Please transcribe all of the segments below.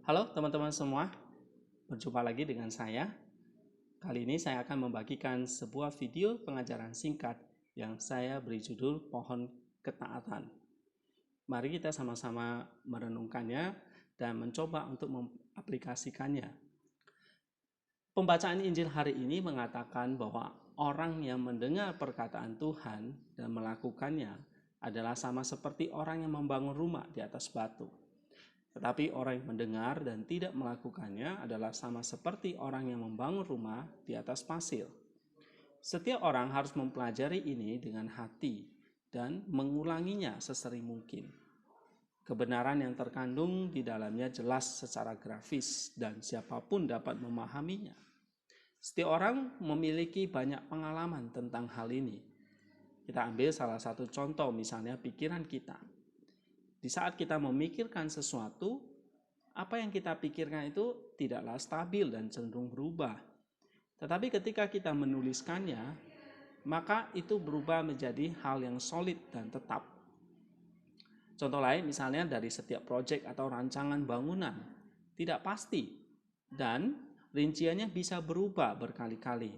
Halo teman-teman semua, berjumpa lagi dengan saya. Kali ini saya akan membagikan sebuah video pengajaran singkat yang saya beri judul Pohon Ketaatan. Mari kita sama-sama merenungkannya dan mencoba untuk mengaplikasikannya. Pembacaan Injil hari ini mengatakan bahwa orang yang mendengar perkataan Tuhan dan melakukannya adalah sama seperti orang yang membangun rumah di atas batu. Tetapi orang yang mendengar dan tidak melakukannya adalah sama seperti orang yang membangun rumah di atas pasir. Setiap orang harus mempelajari ini dengan hati dan mengulanginya sesering mungkin. Kebenaran yang terkandung di dalamnya jelas secara grafis dan siapapun dapat memahaminya. Setiap orang memiliki banyak pengalaman tentang hal ini. Kita ambil salah satu contoh, misalnya pikiran kita. Di saat kita memikirkan sesuatu, apa yang kita pikirkan itu tidaklah stabil dan cenderung berubah. Tetapi ketika kita menuliskannya, maka itu berubah menjadi hal yang solid dan tetap. Contoh lain misalnya dari setiap proyek atau rancangan bangunan, tidak pasti dan rinciannya bisa berubah berkali-kali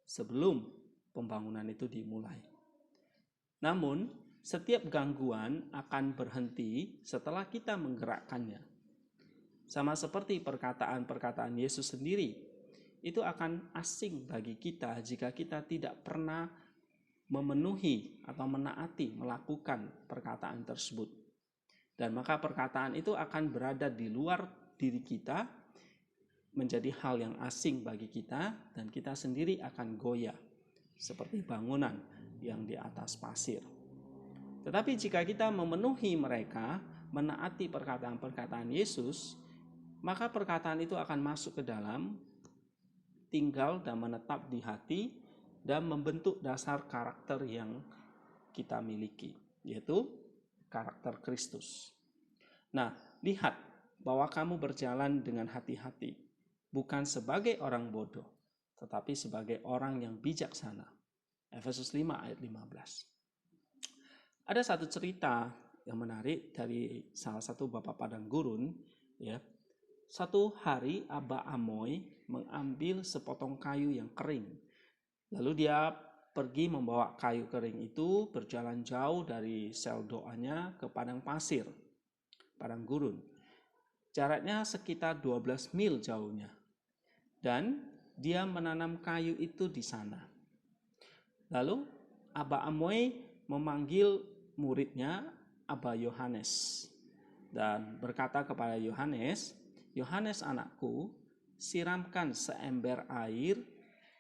sebelum pembangunan itu dimulai. Namun, setiap gangguan akan berhenti setelah kita menggerakkannya. Sama seperti perkataan-perkataan Yesus sendiri, itu akan asing bagi kita jika kita tidak pernah memenuhi atau menaati, melakukan perkataan tersebut. Dan maka perkataan itu akan berada di luar diri kita, menjadi hal yang asing bagi kita, dan kita sendiri akan goyah, seperti bangunan yang di atas pasir. Tetapi jika kita memenuhi mereka, menaati perkataan-perkataan Yesus, maka perkataan itu akan masuk ke dalam, tinggal dan menetap di hati, dan membentuk dasar karakter yang kita miliki, yaitu karakter Kristus. Nah, lihat bahwa kamu berjalan dengan hati-hati, bukan sebagai orang bodoh, tetapi sebagai orang yang bijaksana. Efesus 5 ayat 15. Ada satu cerita yang menarik dari salah satu bapak padang gurun, ya. Satu hari Abah Amoy mengambil sepotong kayu yang kering. Lalu dia pergi membawa kayu kering itu berjalan jauh dari sel doanya ke padang pasir, padang gurun. Jaraknya sekitar 12 mil jauhnya. Dan dia menanam kayu itu di sana. Lalu Abah Amoy memanggil muridnya Abah Yohanes dan berkata kepada Yohanes, "Yohanes anakku, siramkan seember air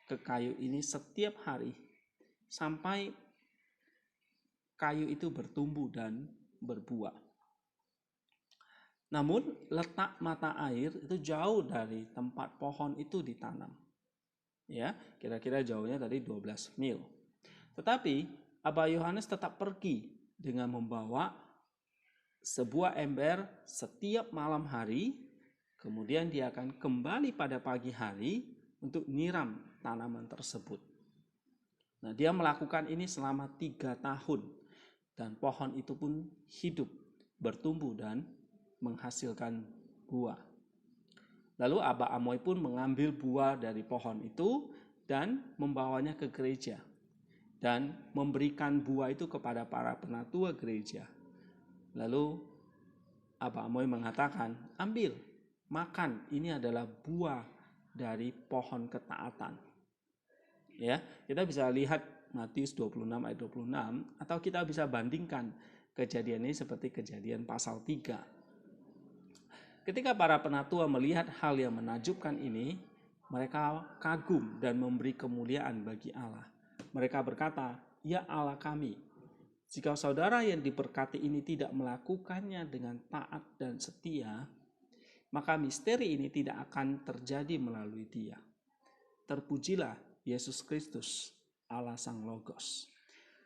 ke kayu ini setiap hari sampai kayu itu bertumbuh dan berbuah." Namun letak mata air itu jauh dari tempat pohon itu ditanam. Ya, kira-kira jauhnya tadi 12 mil. Tetapi Abah Yohanes tetap pergi dengan membawa sebuah ember setiap malam hari, kemudian dia akan kembali pada pagi hari untuk nyiram tanaman tersebut. Nah, dia melakukan ini selama 3 tahun dan pohon itu pun hidup, bertumbuh dan menghasilkan buah. Lalu Abah Amoy pun mengambil buah dari pohon itu dan membawanya ke gereja dan memberikan buah itu kepada para penatua gereja. Lalu Abah Amoy mengatakan, "Ambil, makan, ini adalah buah dari pohon ketaatan." Ya, kita bisa lihat Matius 26 ayat 26 atau kita bisa bandingkan kejadian ini seperti kejadian pasal 3. Ketika para penatua melihat hal yang menakjubkan ini, mereka kagum dan memberi kemuliaan bagi Allah. Mereka berkata, "Ya Allah kami, jika saudara yang diberkati ini tidak melakukannya dengan taat dan setia, maka misteri ini tidak akan terjadi melalui dia. Terpujilah Yesus Kristus, Allah Sang Logos.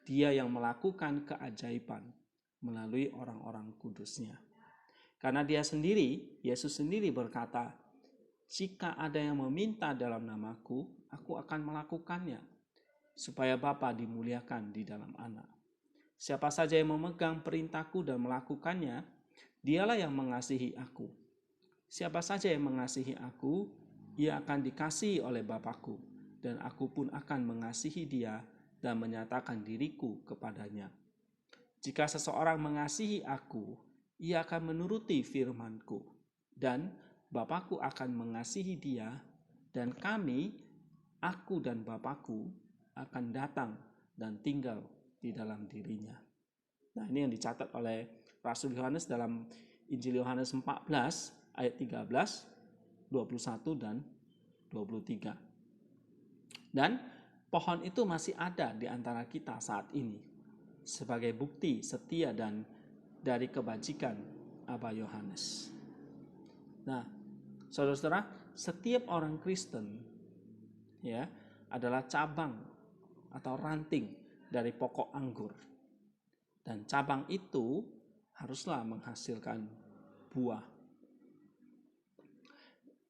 Dia yang melakukan keajaiban melalui orang-orang kudusnya." Karena dia sendiri, Yesus sendiri berkata, "Jika ada yang meminta dalam namaku, aku akan melakukannya, supaya Bapa dimuliakan di dalam Anak. Siapa saja yang memegang perintahku dan melakukannya, dialah yang mengasihi aku. Siapa saja yang mengasihi aku, ia akan dikasihi oleh Bapa-Ku, dan aku pun akan mengasihi dia dan menyatakan diriku kepadanya. Jika seseorang mengasihi aku, ia akan menuruti firman-Ku, dan Bapa-Ku akan mengasihi dia, dan kami, aku dan Bapa-Ku, akan datang dan tinggal di dalam dirinya. Nah, ini yang dicatat oleh Rasul Yohanes dalam Injil Yohanes 14 ayat 13, 21 dan 23. Dan pohon itu masih ada di antara kita saat ini sebagai bukti setia dan dari kebajikan Aba Yohanes. Nah, saudara-saudara, setiap orang Kristen ya adalah cabang atau ranting dari pokok anggur. Dan cabang itu haruslah menghasilkan buah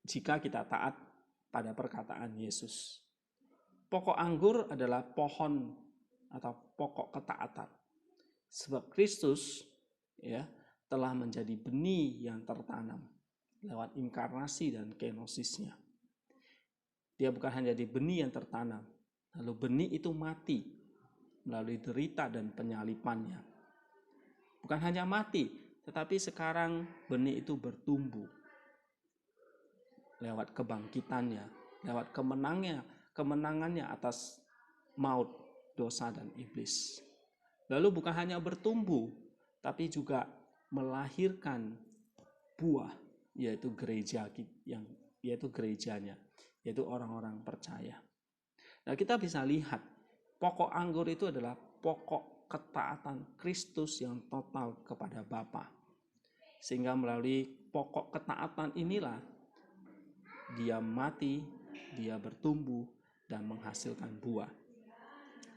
jika kita taat pada perkataan Yesus. Pokok anggur adalah pohon atau pokok ketaatan. Sebab Kristus ya telah menjadi benih yang tertanam lewat inkarnasi dan kenosisnya. Dia bukan hanya jadi benih yang tertanam, lalu benih itu mati melalui derita dan penyalipannya. Bukan hanya mati, tetapi sekarang benih itu bertumbuh lewat kebangkitannya, lewat kemenangannya atas maut, dosa, dan iblis. Lalu bukan hanya bertumbuh, tapi juga melahirkan buah, yaitu gerejanya, yaitu orang-orang percaya. Nah, kita bisa lihat pokok anggur itu adalah pokok ketaatan Kristus yang total kepada Bapa. Sehingga melalui pokok ketaatan inilah dia mati, dia bertumbuh dan menghasilkan buah.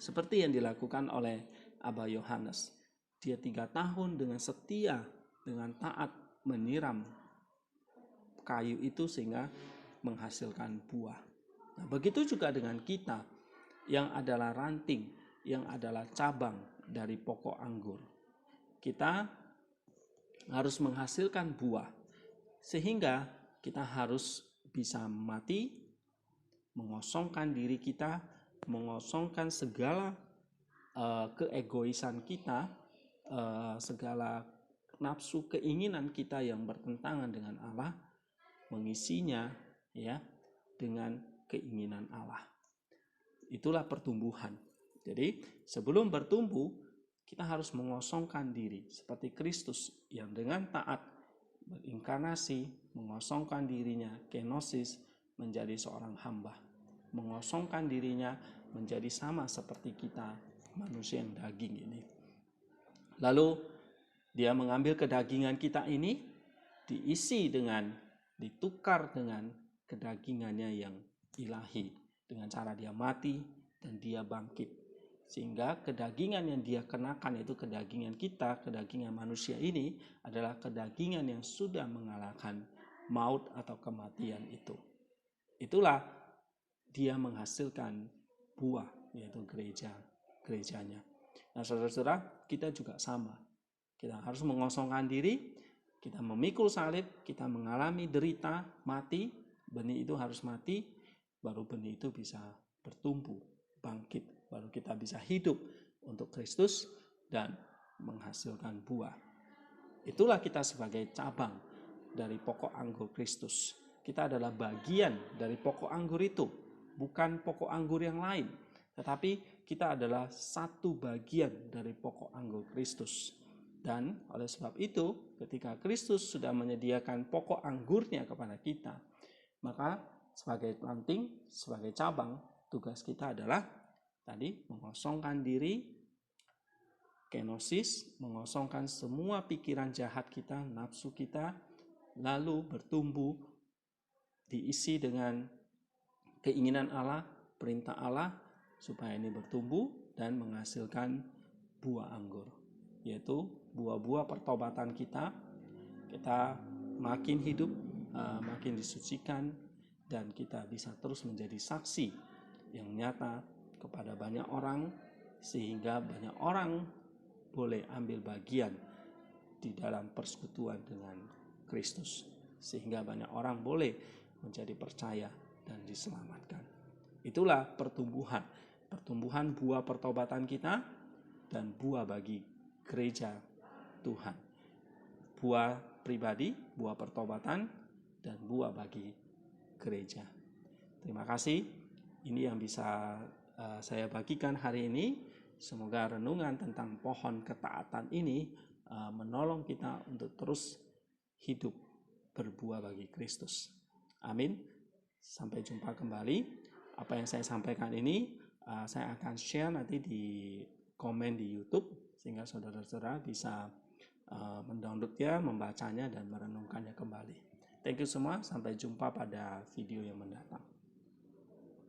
Seperti yang dilakukan oleh Aba Yohanes. Dia 3 tahun dengan setia, dengan taat menyiram kayu itu sehingga menghasilkan buah. Nah, begitu juga dengan kita yang adalah ranting, yang adalah cabang dari pokok anggur. Kita harus menghasilkan buah sehingga kita harus bisa mati, mengosongkan diri kita, mengosongkan segala keegoisan kita, segala nafsu keinginan kita yang bertentangan dengan Allah, mengisinya ya dengan keinginan Allah. Itulah pertumbuhan. Jadi sebelum bertumbuh kita harus mengosongkan diri seperti Kristus yang dengan taat berinkarnasi, mengosongkan dirinya, kenosis, menjadi seorang hamba, mengosongkan dirinya menjadi sama seperti kita manusia yang daging ini. Lalu dia mengambil kedagingan kita ini, ditukar dengan kedagingannya yang ilahi, dengan cara dia mati dan dia bangkit. Sehingga kedagingan yang dia kenakan itu kedagingan kita, kedagingan manusia ini adalah kedagingan yang sudah mengalahkan maut atau kematian itu. Itulah dia menghasilkan buah, yaitu gerejanya. Nah, saudara-saudara, kita juga sama. Kita harus mengosongkan diri, kita memikul salib, kita mengalami derita, mati, benih itu harus mati, baru benih itu bisa bertumbuh, bangkit, baru kita bisa hidup untuk Kristus dan menghasilkan buah. Itulah kita sebagai cabang dari pokok anggur Kristus. Kita adalah bagian dari pokok anggur itu, bukan pokok anggur yang lain, tetapi kita adalah satu bagian dari pokok anggur Kristus. Dan oleh sebab itu, ketika Kristus sudah menyediakan pokok anggurnya kepada kita, maka sebagai ranting, sebagai cabang, tugas kita adalah tadi mengosongkan diri, kenosis, mengosongkan semua pikiran jahat kita, nafsu kita, lalu bertumbuh, diisi dengan keinginan Allah, perintah Allah, supaya ini bertumbuh dan menghasilkan buah anggur, yaitu buah-buah pertobatan kita. Kita makin hidup, makin disucikan, dan kita bisa terus menjadi saksi yang nyata kepada banyak orang, sehingga banyak orang boleh ambil bagian di dalam persekutuan dengan Kristus. sehingga banyak orang boleh menjadi percaya dan diselamatkan. Itulah pertumbuhan buah pertobatan kita dan buah bagi gereja Tuhan. Buah pribadi, buah pertobatan, dan buah bagi gereja. Terima kasih. Ini yang bisa saya bagikan hari ini. Semoga renungan tentang pohon ketaatan ini menolong kita untuk terus hidup berbuah bagi Kristus. Amin. Sampai jumpa kembali. Apa yang saya sampaikan ini saya akan share nanti di komen di YouTube sehingga saudara-saudara bisa mendownloadnya, membacanya dan merenungkannya kembali. Thank you semua. Sampai jumpa pada video yang mendatang.